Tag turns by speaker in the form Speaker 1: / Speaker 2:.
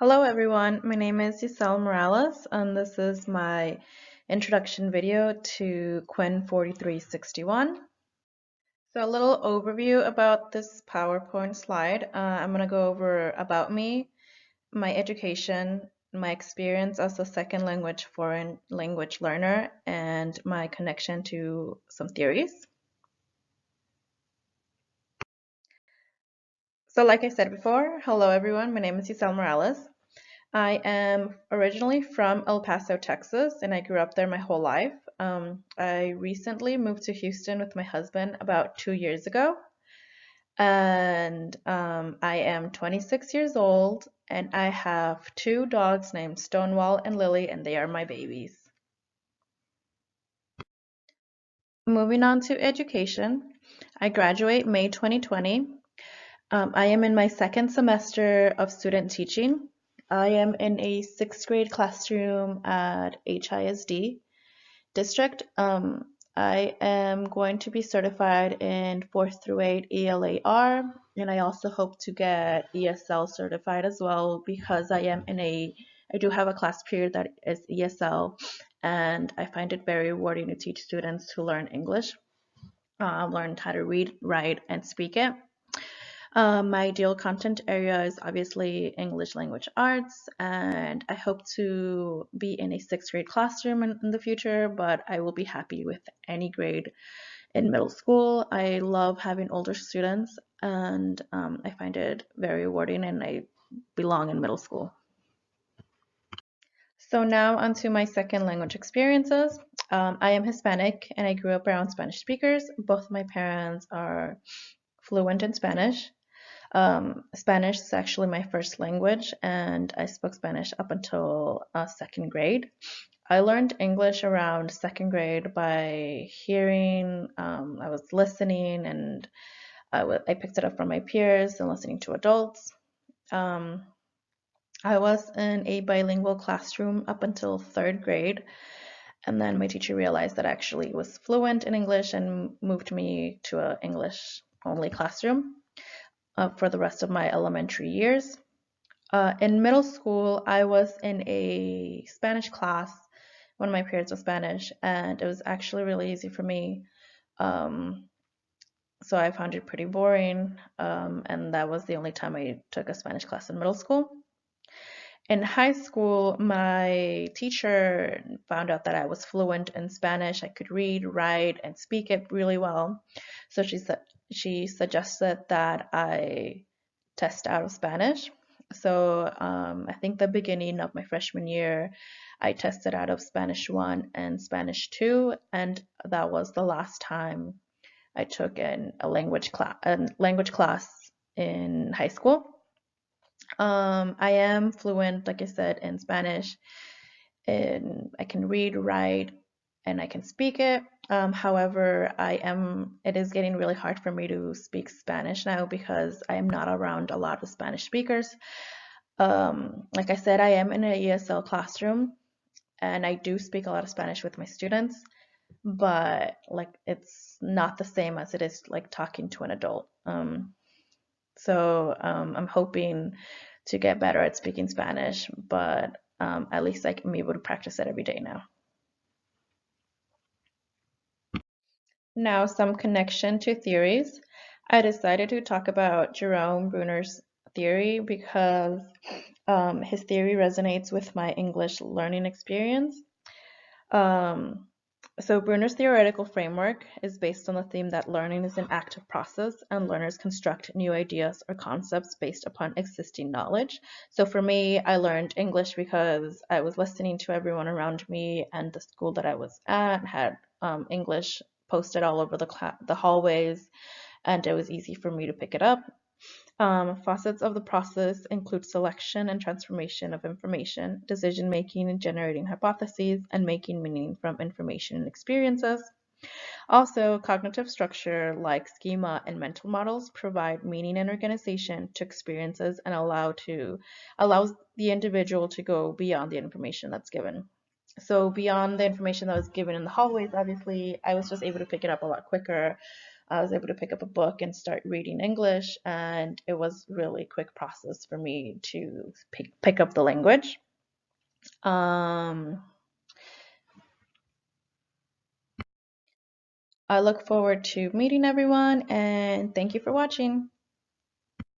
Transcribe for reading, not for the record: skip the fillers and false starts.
Speaker 1: Hello everyone, my name is Giselle Morales and this is my introduction video to Quinn 4361. So a little overview about this PowerPoint slide. I'm going to go over about me, my education, my experience as a second language foreign language learner, and my connection to some theories. So like I said before, hello everyone, my name is Giselle Morales. I am originally from El Paso, Texas, and I grew up there my whole life. I recently moved to Houston with my husband about 2 years ago, and I am 26 years old, and I have two dogs named Stonewall and Lily, and they are my babies. Moving on to education, I graduate May 2020. I am in my second semester of student teaching. I am in a sixth grade classroom at HISD district. I am going to be certified in 4th through 8 ELAR, and I also hope to get ESL certified as well because I do have a class period that is ESL, and I find it very rewarding to teach students who learn English, learn how to read, write, and speak it. My ideal content area is obviously English language arts, and I hope to be in a sixth grade classroom in the future, but I will be happy with any grade in middle school. I love having older students, and I find it very rewarding, and I belong in middle school. So now onto my second language experiences. I am Hispanic, and I grew up around Spanish speakers. Both my parents are fluent in Spanish. Spanish is actually my first language, and I spoke Spanish up until second grade. I learned English around second grade by hearing, I was listening, and I picked it up from my peers and listening to adults. Um, I was in a bilingual classroom up until third grade, and then my teacher realized that I actually was fluent in English and moved me to an English only classroom for the rest of my elementary years. In middle school, I was in a Spanish class. One of my periods was Spanish, and it was actually really easy for me. Um, so I found it pretty boring, and that was the only time I took a Spanish class in middle school. In high school, my teacher found out that I was fluent in Spanish. I could read, write, and speak it really well. So she suggested that I test out of Spanish. So I think the beginning of my freshman year, I tested out of Spanish 1 and Spanish 2, and that was the last time I took a language class in high school. I am fluent, like I said, in Spanish, and I can read, write, and I can speak it. However, it is getting really hard for me to speak Spanish now because I am not around a lot of Spanish speakers. Like I said, I am in an ESL classroom and I do speak a lot of Spanish with my students, but like it's not the same as it is like talking to an adult. I'm hoping to get better at speaking Spanish, but at least I can be able to practice it every day now. Now, some connection to theories. I decided to talk about Jerome Bruner's theory because his theory resonates with my English learning experience. Um, so Bruner's theoretical framework is based on the theme that learning is an active process and learners construct new ideas or concepts based upon existing knowledge. So for me, I learned English because I was listening to everyone around me, and the school that I was at had English posted all over the hallways, and it was easy for me to pick it up. Facets of the process include selection and transformation of information, decision making and generating hypotheses, and making meaning from information and experiences. Also, cognitive structure like schema and mental models provide meaning and organization to experiences and allows the individual to go beyond the information that's given. So beyond the information that was given in the hallways, obviously, I was just able to pick it up a lot quicker I was able to pick up a book and start reading English, and it was really quick process for me to pick up the language. I look forward to meeting everyone, and thank you for watching.